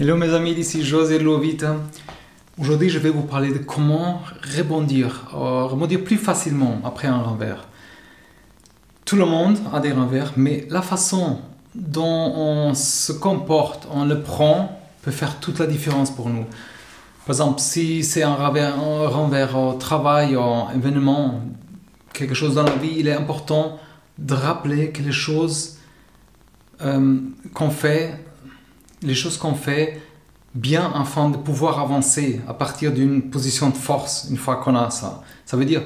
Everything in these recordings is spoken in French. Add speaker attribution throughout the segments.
Speaker 1: Hello mes amis, ici José Lovita. Aujourd'hui je vais vous parler de comment rebondir plus facilement après un revers. Tout le monde a des revers, mais la façon dont on se comporte, on le prend, peut faire toute la différence pour nous. Par exemple, si c'est un revers au travail, un événement, quelque chose dans la vie, il est important de rappeler que les choses qu'on fait bien afin de pouvoir avancer à partir d'une position de force une fois qu'on a ça. Ça veut dire,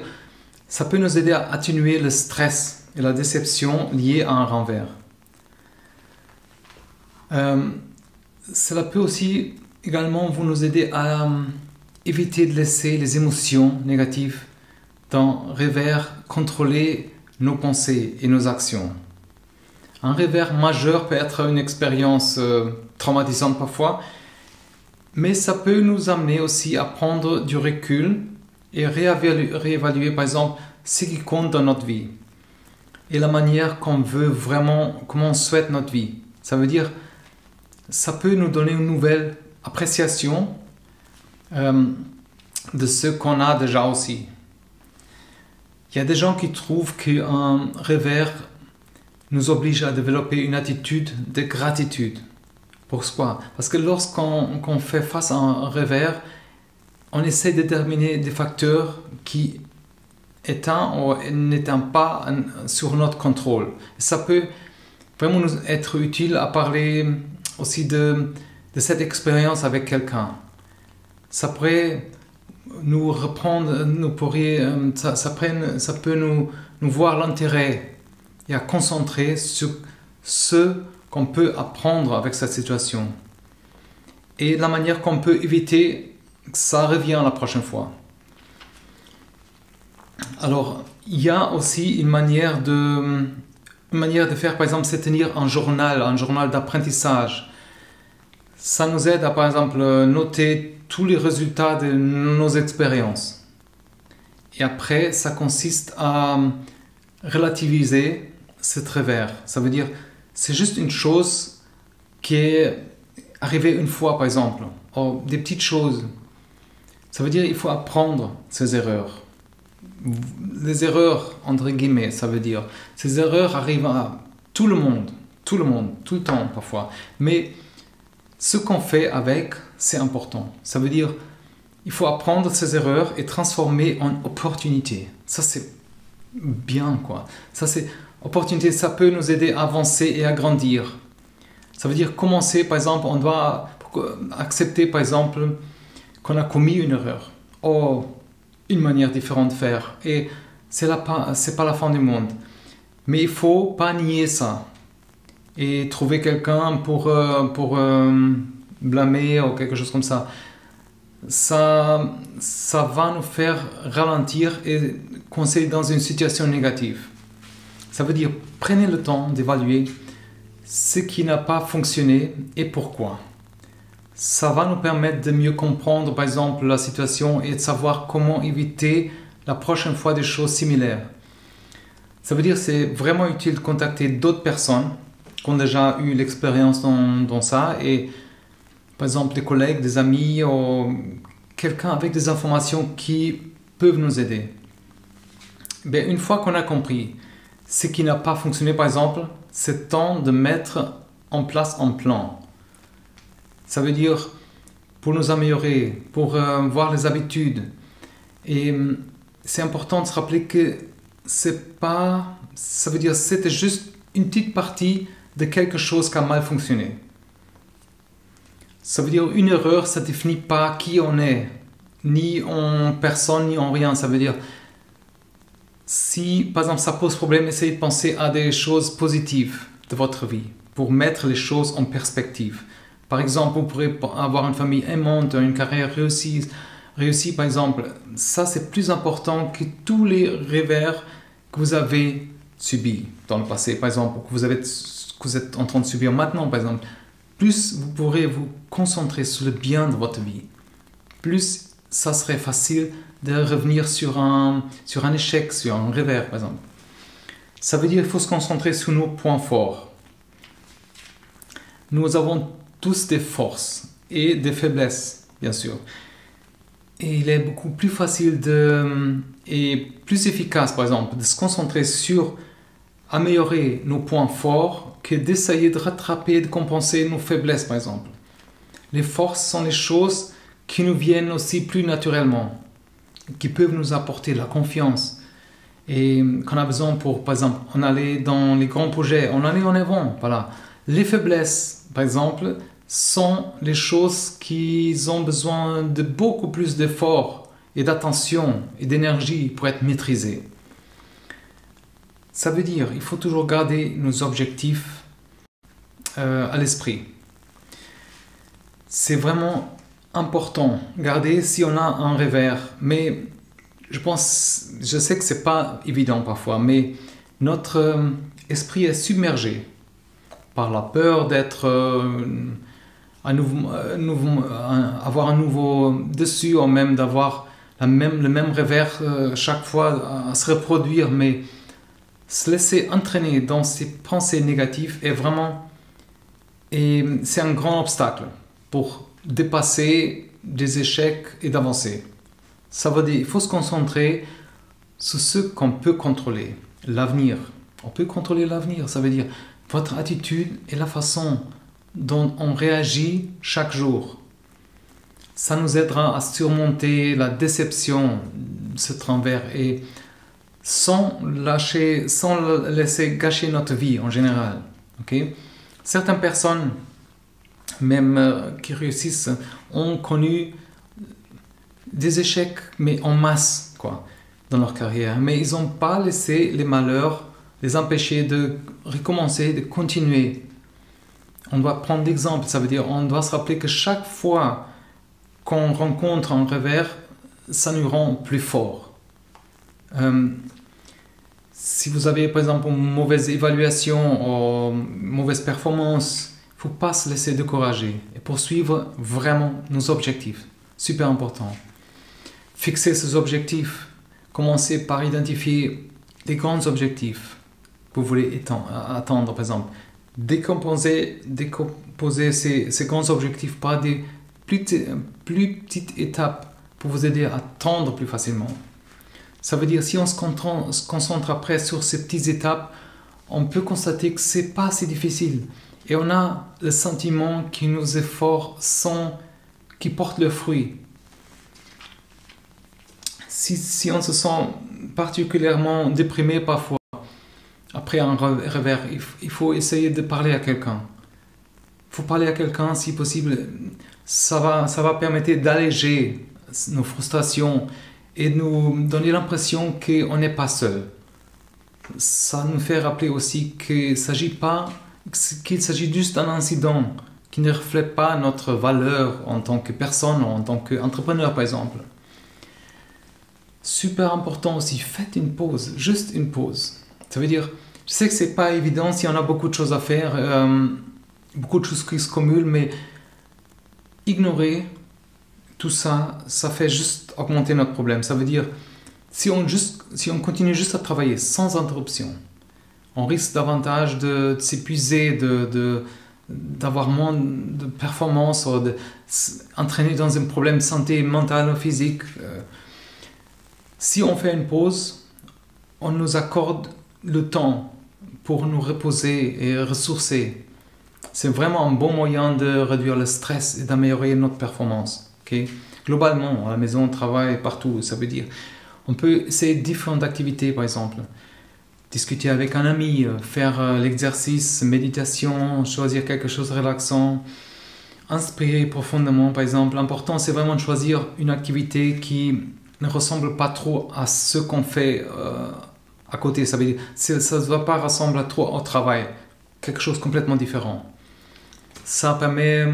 Speaker 1: ça peut nous aider à atténuer le stress et la déception liés à un revers. Cela peut aussi également nous aider à éviter de laisser les émotions négatives d'un revers contrôler nos pensées et nos actions. Un revers majeur peut être une expérience traumatisante parfois, mais ça peut nous amener aussi à prendre du recul et réévaluer par exemple ce qui compte dans notre vie et la manière qu'on veut vraiment, comment on souhaite notre vie. Ça veut dire, ça peut nous donner une nouvelle appréciation de ce qu'on a déjà aussi. Il y a des gens qui trouvent qu'un revers nous oblige à développer une attitude de gratitude. Pourquoi? Parce que lorsqu'on fait face à un revers, on essaie de déterminer des facteurs qui étant ou n'étant pas sur notre contrôle. Ça peut vraiment nous être utile à parler aussi de cette expérience avec quelqu'un. Ça pourrait nous reprendre, ça peut nous voir l'intérêt et à concentrer sur ce qu'on peut apprendre avec cette situation et la manière qu'on peut éviter que ça revienne la prochaine fois. Alors, il y a aussi une manière de faire, par exemple, c'est tenir un journal d'apprentissage. Ça nous aide à, par exemple, noter tous les résultats de nos expériences. Et après, ça consiste à relativiser ce revers. Ça veut dire, c'est juste une chose qui est arrivée une fois, par exemple, ou des petites choses. Ça veut dire qu'il faut apprendre ces erreurs. Les erreurs, entre guillemets, ça veut dire, ces erreurs arrivent à tout le monde, tout le temps parfois. Mais ce qu'on fait avec, c'est important. Ça veut dire, il faut apprendre ces erreurs et transformer en opportunités. Ça, c'est bien, quoi. Ça, c'est opportunité, ça peut nous aider à avancer et à grandir. Ça veut dire commencer, par exemple, on doit accepter, par exemple, qu'on a commis une erreur. Ou une manière différente de faire. Et c'est pas la fin du monde. Mais il ne faut pas nier ça. Et trouver quelqu'un pour blâmer ou quelque chose comme ça. Ça va nous faire ralentir et conseiller dans une situation négative. Ça veut dire, prenez le temps d'évaluer ce qui n'a pas fonctionné et pourquoi. Ça va nous permettre de mieux comprendre, par exemple, la situation et de savoir comment éviter la prochaine fois des choses similaires. Ça veut dire que c'est vraiment utile de contacter d'autres personnes qui ont déjà eu l'expérience dans ça et, par exemple, des collègues, des amis ou quelqu'un avec des informations qui peuvent nous aider. Bien, une fois qu'on a compris ce qui n'a pas fonctionné, par exemple, c'est temps de mettre en place un plan. Ça veut dire pour nous améliorer, pour voir les habitudes. Et c'est important de se rappeler que ça veut dire c'était juste une petite partie de quelque chose qui a mal fonctionné. Ça veut dire une erreur, ça ne définit pas qui on est, ni en personne, ni en rien. Ça veut dire si par exemple ça pose problème, essayez de penser à des choses positives de votre vie pour mettre les choses en perspective. Par exemple, vous pourrez avoir une famille aimante, une carrière réussie par exemple. Ça, c'est plus important que tous les revers que vous avez subis dans le passé, par exemple, que vous êtes en train de subir maintenant, par exemple. Plus vous pourrez vous concentrer sur le bien de votre vie, plus ça serait facile de revenir sur un échec, sur un revers, par exemple. Ça veut dire qu'il faut se concentrer sur nos points forts. Nous avons tous des forces et des faiblesses, bien sûr. Et il est beaucoup plus facile et plus efficace, par exemple, de se concentrer sur améliorer nos points forts que d'essayer de rattraper, de compenser nos faiblesses, par exemple. Les forces sont les choses qui nous viennent aussi plus naturellement, qui peuvent nous apporter la confiance et qu'on a besoin pour, par exemple, en aller dans les grands projets, en aller en avant. Voilà. Les faiblesses, par exemple, sont les choses qui ont besoin de beaucoup plus d'efforts et d'attention et d'énergie pour être maîtrisées. Ça veut dire qu'il faut toujours garder nos objectifs à l'esprit. C'est vraiment important, garder si on a un revers, mais je sais que c'est pas évident parfois, mais notre esprit est submergé par la peur d'être avoir un nouveau dessus, ou même d'avoir le même revers chaque fois à se reproduire, mais se laisser entraîner dans ces pensées négatives c'est un grand obstacle pour dépasser des échecs et d'avancer. Ça veut dire qu'il faut se concentrer sur ce qu'on peut contrôler, l'avenir. On peut contrôler l'avenir, ça veut dire votre attitude et la façon dont on réagit chaque jour. Ça nous aidera à surmonter la déception, ce travers, et sans laisser gâcher notre vie en général. Okay? Certaines personnes, même qui réussissent, ont connu des échecs, mais en masse, dans leur carrière. Mais ils n'ont pas laissé les malheurs les empêcher de recommencer, de continuer. On doit prendre l'exemple, ça veut dire on doit se rappeler que chaque fois qu'on rencontre un revers, ça nous rend plus fort. Si vous avez par exemple une mauvaise évaluation ou une mauvaise performance, il ne faut pas se laisser décourager et poursuivre vraiment nos objectifs. Super important. Fixer ces objectifs. Commencez par identifier des grands objectifs que vous voulez atteindre, par exemple. Décomposer ces grands objectifs par des plus petites étapes pour vous aider à atteindre plus facilement. Ça veut dire si on se concentre après sur ces petites étapes, on peut constater que c'est pas si difficile et on a le sentiment que nos efforts qui portent le fruit. Si on se sent particulièrement déprimé parfois, après un revers, il faut essayer de parler à quelqu'un. Il faut parler à quelqu'un si possible. Ça va permettre d'alléger nos frustrations et de nous donner l'impression qu'on n'est pas seul. Ça nous fait rappeler aussi qu'il s'agit juste d'un incident qui ne reflète pas notre valeur en tant que personne ou en tant qu'entrepreneur, par exemple. Super important aussi, faites une pause, juste une pause. Ça veut dire, je sais que c'est pas évident si on a beaucoup de choses à faire, beaucoup de choses qui se cumulent, mais ignorer tout ça, ça fait juste augmenter notre problème. Ça veut dire, si on continue juste à travailler sans interruption, on risque davantage de s'épuiser, d'avoir moins de performance, ou d'entraîner dans un problème de santé mentale ou physique. Si on fait une pause, on nous accorde le temps pour nous reposer et ressourcer. C'est vraiment un bon moyen de réduire le stress et d'améliorer notre performance. Okay? Globalement, à la maison, au travail, partout, ça veut dire on peut essayer différentes activités, par exemple. Discuter avec un ami, faire l'exercice, méditation, choisir quelque chose de relaxant, inspirer profondément, par exemple. L'important, c'est vraiment de choisir une activité qui ne ressemble pas trop à ce qu'on fait à côté. Ça veut dire ça ne doit pas ressembler trop au travail. Quelque chose de complètement différent. Ça permet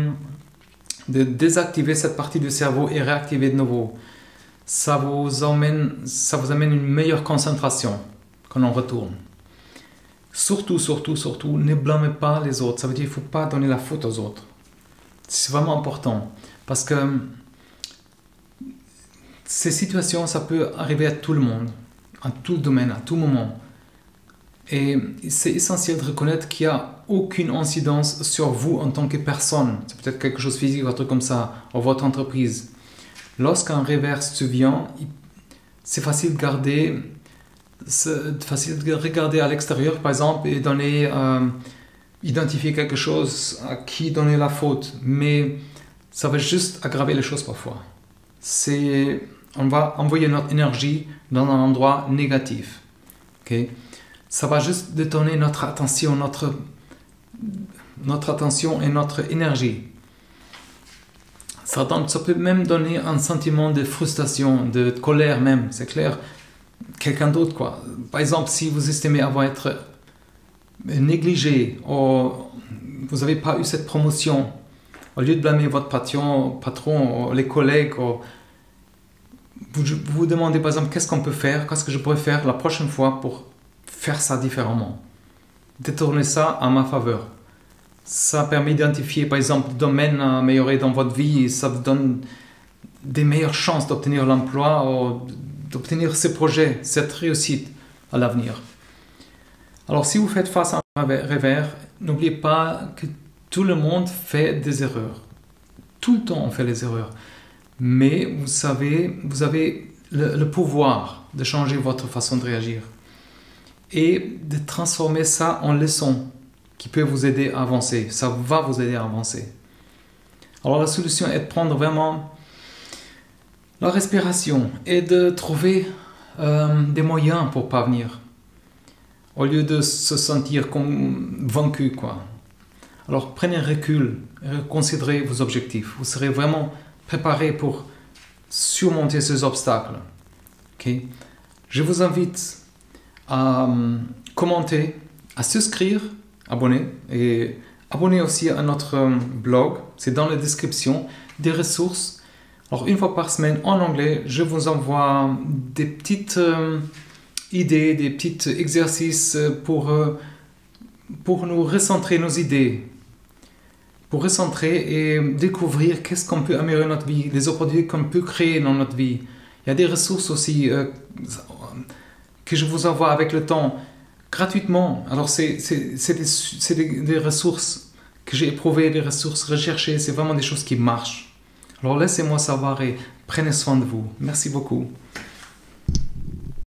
Speaker 1: de désactiver cette partie du cerveau et réactiver de nouveau. Ça vous amène une meilleure concentration quand on retourne. Surtout, ne blâmez pas les autres. Ça veut dire qu'il ne faut pas donner la faute aux autres. C'est vraiment important. Parce que ces situations, ça peut arriver à tout le monde, à tout domaine, à tout moment. Et c'est essentiel de reconnaître qu'il n'y a aucune incidence sur vous en tant que personne. C'est peut-être quelque chose de physique ou un truc comme ça, ou votre entreprise. Lorsqu'un revers survient, c'est facile de regarder à l'extérieur, par exemple, et identifier quelque chose à qui donner la faute. Mais ça va juste aggraver les choses parfois. On va envoyer notre énergie dans un endroit négatif. Okay? Ça va juste détourner notre attention et notre énergie. Ça peut même donner un sentiment de frustration, de colère même, c'est clair. Quelqu'un d'autre, quoi. Par exemple, si vous estimez avoir été négligé ou vous n'avez pas eu cette promotion, au lieu de blâmer votre patron ou les collègues, vous vous demandez par exemple qu'est-ce qu'on peut faire, qu'est-ce que je pourrais faire la prochaine fois pour faire ça différemment. Détourner ça à ma faveur. Ça permet d'identifier par exemple des domaines à améliorer dans votre vie et ça vous donne des meilleures chances d'obtenir l'emploi ou d'obtenir ces projets, cette réussite à l'avenir. Alors si vous faites face à un revers, n'oubliez pas que tout le monde fait des erreurs. Tout le temps on fait des erreurs. Mais vous avez le pouvoir de changer votre façon de réagir et de transformer ça en leçon qui peut vous aider à avancer. Ça va vous aider à avancer. Alors la solution est de prendre vraiment la respiration et de trouver des moyens pour parvenir au lieu de se sentir comme vaincu, quoi. Alors prenez un recul et reconsidérez vos objectifs. Vous serez vraiment préparé pour surmonter ces obstacles. Okay? Je vous invite à commenter, à souscrire, abonner et abonner aussi à notre blog. C'est dans la description des ressources. Alors une fois par semaine en anglais, je vous envoie des petites idées, des petits exercices pour nous recentrer nos idées, pour recentrer et découvrir qu'est-ce qu'on peut améliorer notre vie, les opportunités qu'on peut créer dans notre vie. Il y a des ressources aussi que je vous envoie avec le temps gratuitement. Alors c'est des ressources que j'ai éprouvées, des ressources recherchées, c'est vraiment des choses qui marchent. Alors laissez-moi savoir et prenez soin de vous. Merci beaucoup.